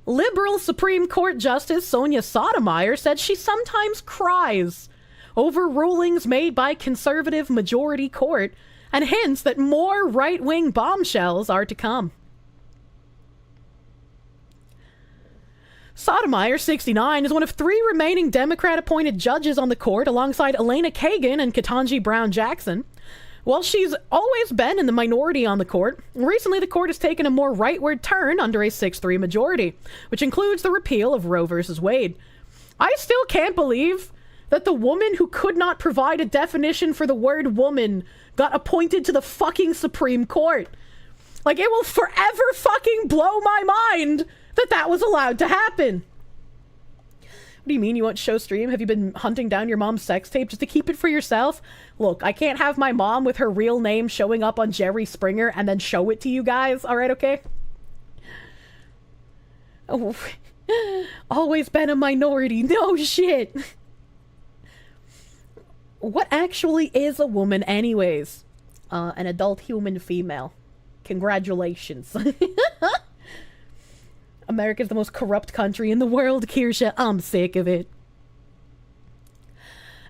Liberal Supreme Court Justice Sonia Sotomayor said she sometimes cries over rulings made by conservative majority court and hints that more right-wing bombshells are to come. Sotomayor, 69, is one of 3 remaining Democrat-appointed judges on the court alongside Elena Kagan and Ketanji Brown Jackson. While she's always been in the minority on the court, recently the court has taken a more rightward turn under a 6-3 majority, which includes the repeal of Roe v. Wade. I still can't believe that the woman who could not provide a definition for the word woman got appointed to the fucking Supreme Court. Like, it will forever fucking blow my mind that was allowed to happen. What do you mean you won't show stream? Have you been hunting down your mom's sex tape just to keep it for yourself? Look, I can't have my mom with her real name showing up on Jerry Springer and then show it to you guys, alright, okay? Oh, always been a minority. No shit. What actually is a woman anyways? An adult human female. Congratulations. America's the most corrupt country in the world, Kirsche. I'm sick of it.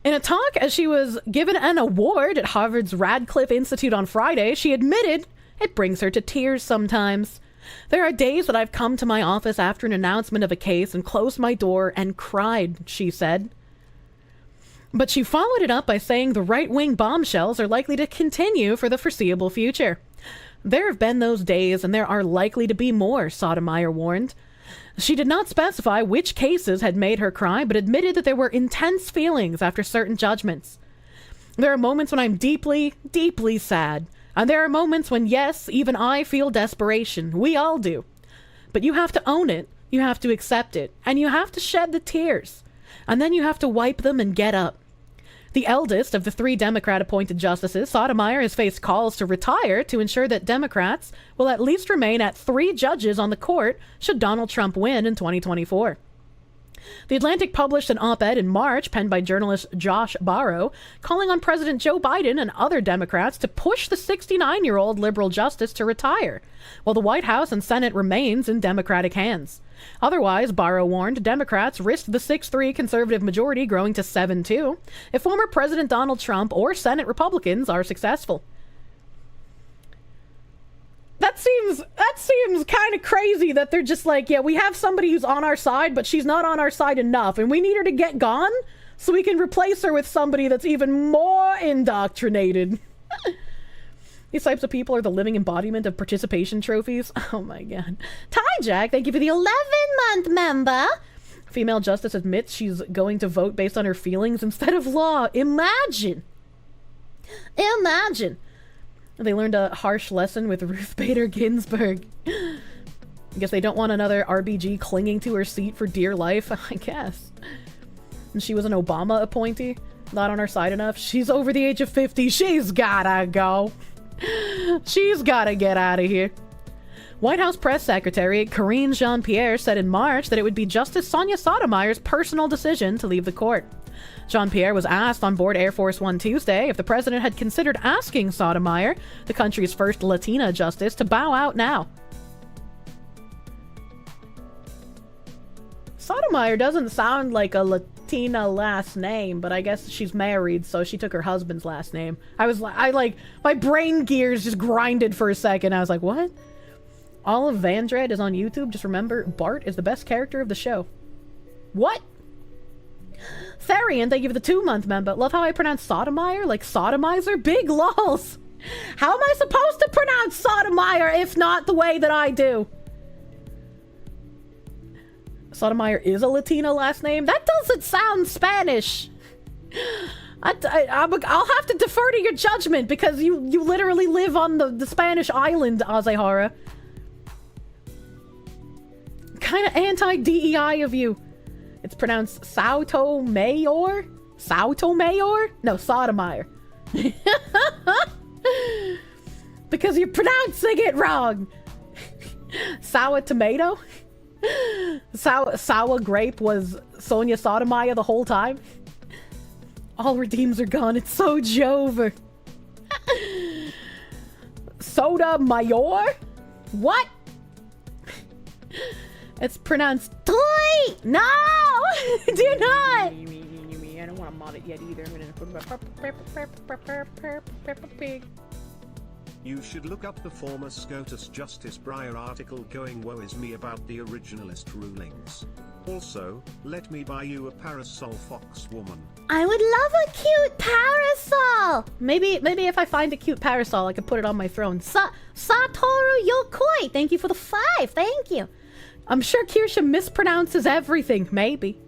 In a talk as she was given an award at Harvard's Radcliffe Institute on Friday, she admitted it brings her to tears sometimes. There are days that I've come to my office after an announcement of a case and closed my door and cried, she said. But she followed it up by saying the right-wing bombshells are likely to continue for the foreseeable future. There have been those days, and there are likely to be more, Sotomayor warned. She did not specify which cases had made her cry, but admitted that there were intense feelings after certain judgments. There are moments when I'm deeply, deeply sad. And there are moments when, yes, even I feel desperation. We all do. But you have to own it, you have to accept it, and you have to shed the tears. And then you have to wipe them and get up. The eldest of the 3 Democrat-appointed justices, Sotomayor has faced calls to retire to ensure that Democrats will at least remain at 3 judges on the court should Donald Trump win in 2024. The Atlantic published an op-ed in March, penned by journalist Josh Barro, calling on President Joe Biden and other Democrats to push the 69-year-old liberal justice to retire, while the White House and Senate remains in Democratic hands. Otherwise, Barro warned, Democrats risked the 6-3 conservative majority growing to 7-2 if former President Donald Trump or Senate Republicans are successful. That seems kind of crazy that they're just like, yeah, we have somebody who's on our side, but she's not on our side enough, and we need her to get gone so we can replace her with somebody that's even more indoctrinated. These types of people are the living embodiment of participation trophies. Oh my god. Ty Jack, thank you for the 11-month member. Female justice admits she's going to vote based on her feelings instead of law. Imagine. They learned a harsh lesson with Ruth Bader Ginsburg. I guess they don't want another RBG clinging to her seat for dear life, I guess. And she was an Obama appointee. Not on our side enough. She's over the age of 50. She's gotta go. She's gotta get out of here. White House Press Secretary Karine Jean-Pierre said in March that it would be Justice Sonia Sotomayor's personal decision to leave the court. Jean-Pierre was asked on board Air Force One Tuesday if the president had considered asking Sotomayor, the country's first Latina justice, to bow out now. Sotomayor doesn't sound like a Latina last name, but I guess she's married, so she took her husband's last name. My brain gears just grinded for a second. I was like, what? Olive Vandred is on YouTube. Just remember, Bart is the best character of the show. What? Therian, thank you for the 2-month member. Love how I pronounce Sotomayor like sodomizer. Big lols. How am I supposed to pronounce Sotomayor if not the way that I do? Sotomayor is a Latina last name? That doesn't sound Spanish. I'll have to defer to your judgment because you literally live on the Spanish island, Azehara. Kind of anti-DEI of you. It's pronounced Sotomayor? Sotomayor? No, Sotomayor. Because you're pronouncing it wrong. Sour tomato? Sour grape was Sonia Sotomayor the whole time? All redeems are gone. It's so Jover. Soda Mayor? What? It's pronounced toy! No! Do not! I don't want to mod it yet either. You should look up the former SCOTUS Justice Breyer article going woe is me about the originalist rulings. Also, let me buy you a parasol, fox woman. I would love a cute parasol! Maybe if I find a cute parasol, I could put it on my throne. Satoru Yokoi! Thank you for the 5, thank you. I'm sure Kirsche mispronounces everything, maybe.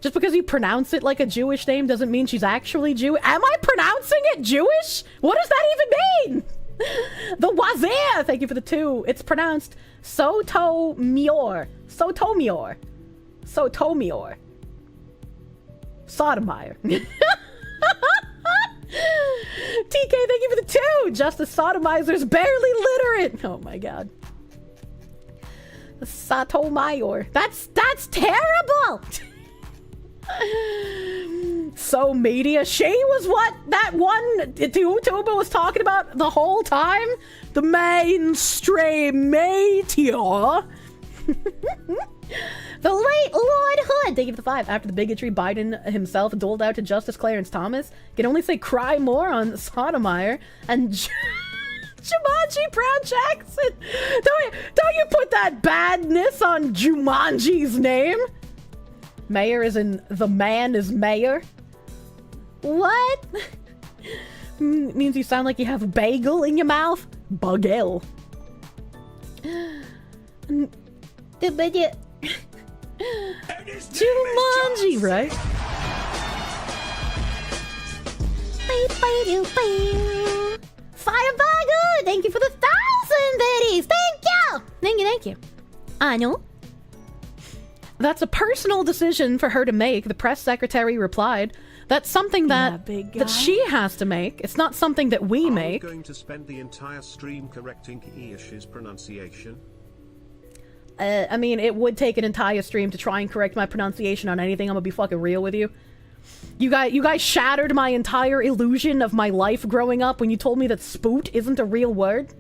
Just because you pronounce it like a Jewish name doesn't mean she's actually Jewish. Am I pronouncing it Jewish? What does that even mean? The Wazir! Thank you for the 2. It's pronounced Sotomior. Sotomior. Sotomior. Sotomayor. TK, thank you for the 2. Justice Sotomizer's barely literate. Oh my god. Sotomayor. That's terrible! So media, she was what that one YouTuber was talking about the whole time? The mainstream meteor. The late Lord Hood, thank you for the 5. After the bigotry Biden himself doled out to Justice Clarence Thomas, can only say cry more on Sotomayor and Jumanji Brown Jackson. Don't you put that badness on Jumanji's name? Mayor is in the man is mayor. What? Means you sound like you have a bagel in your mouth? Bagel. Jumanji, right? Firebago! Thank you for the 1,000 biddies! Thank you! Thank you. I know. That's a personal decision for her to make, the press secretary replied. That's something that she has to make. It's not something that we make. Are you going to spend the entire stream correcting Kirsche's pronunciation? I mean, it would take an entire stream to try and correct my pronunciation on anything. I'm gonna be fucking real with you. You guys shattered my entire illusion of my life growing up when you told me that spoot isn't a real word.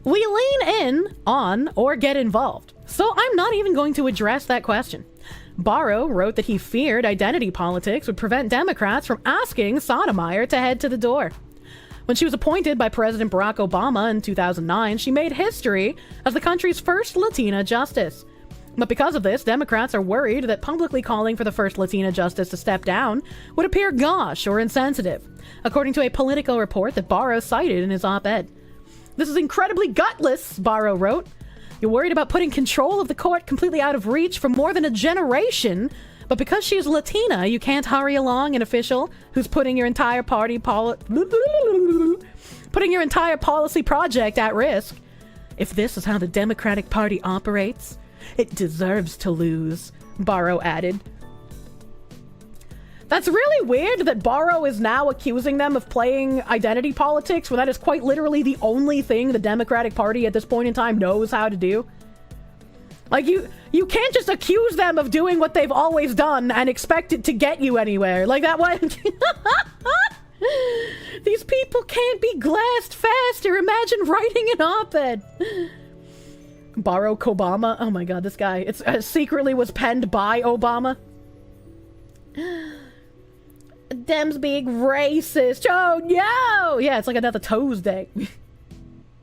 We lean in on or get involved. So I'm not even going to address that question. Barrow wrote that he feared identity politics would prevent Democrats from asking Sotomayor to head to the door. When she was appointed by President Barack Obama in 2009, she made history as the country's first Latina justice. But because of this, Democrats are worried that publicly calling for the first Latina justice to step down would appear gauche or insensitive, according to a Politico report that Barrow cited in his op-ed. This is incredibly gutless, Barrow wrote. You're worried about putting control of the court completely out of reach for more than a generation, but because she's Latina, you can't hurry along an official who's putting your entire policy project at risk. If this is how the Democratic Party operates, it deserves to lose, Barrow added. That's really weird that Barrow is now accusing them of playing identity politics when that is quite literally the only thing the Democratic Party at this point in time knows how to do. Like, you can't just accuse them of doing what they've always done and expect it to get you anywhere. Like that one. These people can't be glassed faster. Imagine writing an op-ed. Barack Obama. Oh my god, this guy. It's secretly was penned by Obama. Dems being racist. Oh no! Yeah, it's like another Tuesday.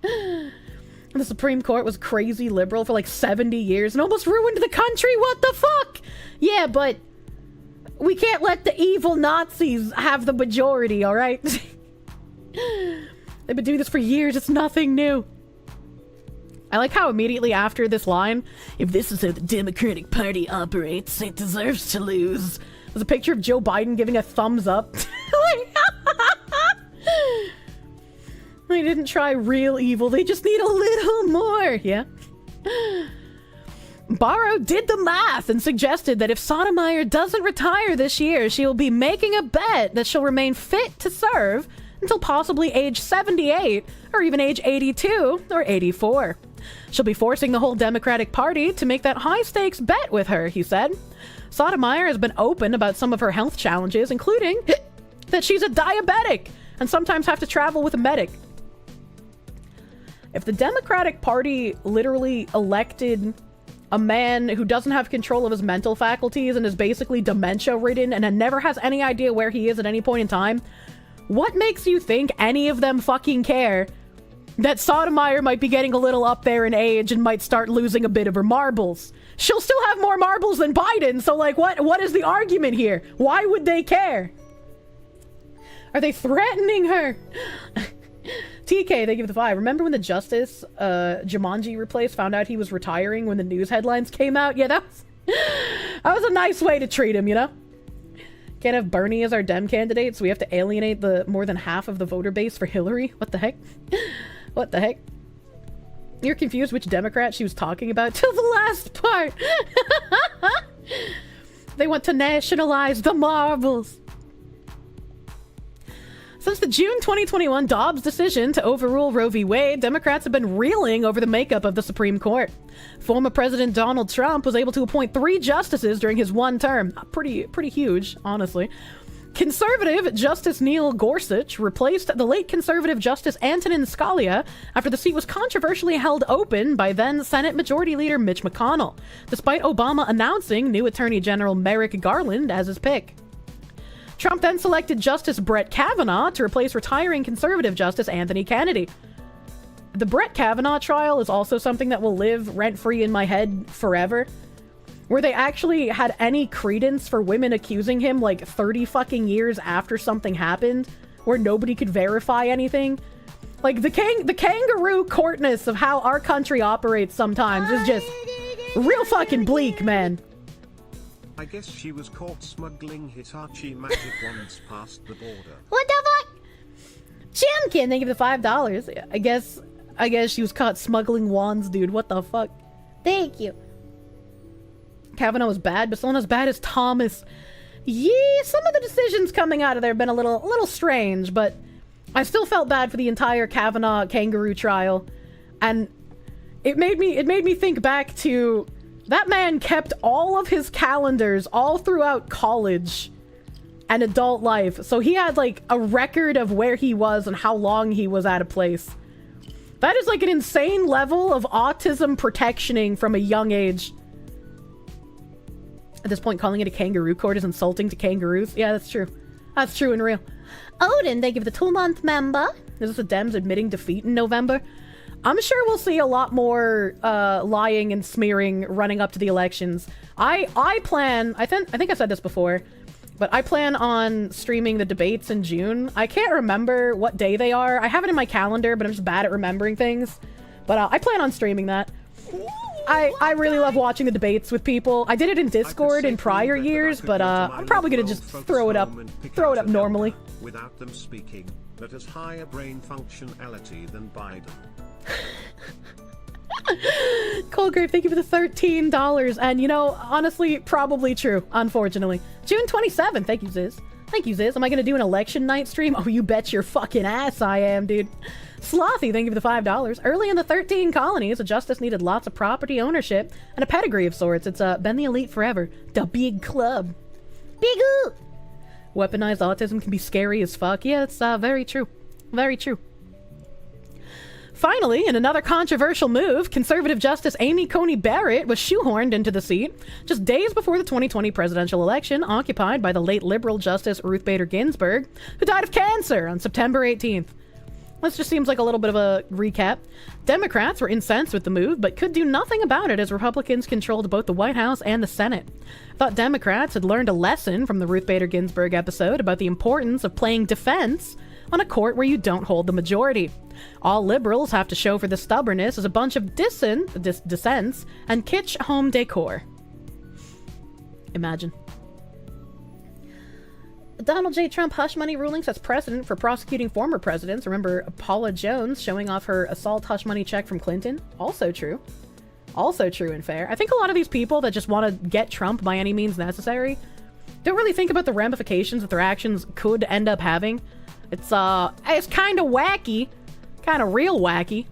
The Supreme Court was crazy liberal for like 70 years and almost ruined the country. What the fuck? Yeah, but we can't let the evil Nazis have the majority, alright? They've been doing this for years. It's nothing new. I like how immediately after this line, if this is how the Democratic Party operates, it deserves to lose. There's a picture of Joe Biden giving a thumbs up. They didn't try real evil. They just need a little more. Yeah. Barrow did the math and suggested that if Sotomayor doesn't retire this year, she will be making a bet that she'll remain fit to serve until possibly age 78 or even age 82 or 84. She'll be forcing the whole Democratic Party to make that high-stakes bet with her, he said. Sotomayor has been open about some of her health challenges, including that she's a diabetic and sometimes have to travel with a medic. If the Democratic Party literally elected a man who doesn't have control of his mental faculties and is basically dementia-ridden and never has any idea where he is at any point in time, what makes you think any of them fucking care that Sotomayor might be getting a little up there in age and might start losing a bit of her marbles? She'll still have more marbles than Biden, so like, what is the argument here? Why would they care? Are they threatening her? TK, they give the 5. Remember when the Justice Jumanji replaced found out he was retiring when the news headlines came out? Yeah, that was a nice way to treat him, you know? Can't have Bernie as our Dem candidate, so we have to alienate the more than half of the voter base for Hillary? What the heck? What the heck? You're confused which Democrat she was talking about till the last part. They want to nationalize the marbles. Since the June 2021 Dobbs decision to overrule Roe v. Wade, Democrats have been reeling over the makeup of the Supreme Court. Former President Donald Trump was able to appoint 3 justices during his one term. Pretty huge, honestly. Conservative Justice Neil Gorsuch replaced the late conservative Justice Antonin Scalia after the seat was controversially held open by then Senate Majority Leader Mitch McConnell, despite Obama announcing new Attorney General Merrick Garland as his pick. Trump then selected Justice Brett Kavanaugh to replace retiring conservative Justice Anthony Kennedy. The Brett Kavanaugh trial is also something that will live rent-free in my head forever. Where they actually had any credence for women accusing him like 30 fucking years after something happened, where nobody could verify anything. Like, the kangaroo courtness of how our country operates sometimes is just real fucking bleak, man. I guess she was caught smuggling Hitachi magic wands past the border. What the fuck? Chimkin, thank you for the $5. I guess she was caught smuggling wands, dude. What the fuck? Thank you. Kavanaugh was bad, but still not as bad as Thomas. Yeah, some of the decisions coming out of there have been a little strange, but I still felt bad for the entire Kavanaugh kangaroo trial. And it made me think back to that man kept all of his calendars all throughout college and adult life. So he had like a record of where he was and how long he was at a place. That is like an insane level of autism protectioning from a young age. At this point, calling it a kangaroo court is insulting to kangaroos. Yeah, that's true. That's true and real. Odin, thank you for the 2-month member. Is this the Dems admitting defeat in November? I'm sure we'll see a lot more lying and smearing running up to the elections. I think I said this before, but I plan on streaming the debates in June. I can't remember what day they are. I have it in my calendar, but I'm just bad at remembering things. But I plan on streaming that. I really love watching the debates with people. I did it in Discord in prior years, but I'm probably gonna just throw it up normally. Without them speaking, that has higher brain functionality than Biden. Coldgrave, thank you for the $13. And you know, honestly, probably true, unfortunately. June 27th, thank you, Ziz. Thank you, Ziz. Am I gonna do an election night stream? Oh, you bet your fucking ass I am, dude. Slothy, thank you for the $5. Early in the 13 colonies, a justice needed lots of property ownership and a pedigree of sorts. It's been the elite forever. The big club. Big ooh! Weaponized autism can be scary as fuck. Yeah, it's very true. Very true. Finally, in another controversial move, conservative Justice Amy Coney Barrett was shoehorned into the seat just days before the 2020 presidential election, occupied by the late liberal Justice Ruth Bader Ginsburg, who died of cancer on September 18th. This just seems like a little bit of a recap. Democrats were incensed with the move, but could do nothing about it as Republicans controlled both the White House and the Senate. Thought Democrats had learned a lesson from the Ruth Bader Ginsburg episode about the importance of playing defense on a court where you don't hold the majority. All liberals have to show for the stubbornness is a bunch of dissents and kitsch home decor. Imagine. Donald J. Trump hush money ruling sets precedent for prosecuting former presidents. Remember Paula Jones showing off her assault hush money check from Clinton? Also true. Also true and fair. I think a lot of these people that just want to get Trump by any means necessary don't really think about the ramifications that their actions could end up having. It's kind of wacky. Kind of real wacky.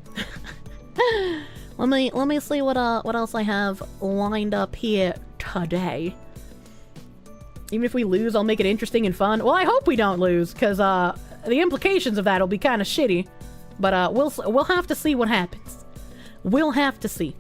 Let me see what else I have lined up here today. Even if we lose, I'll make it interesting and fun. Well, I hope we don't lose, because the implications of that will be kind of shitty. But we'll have to see what happens. We'll have to see.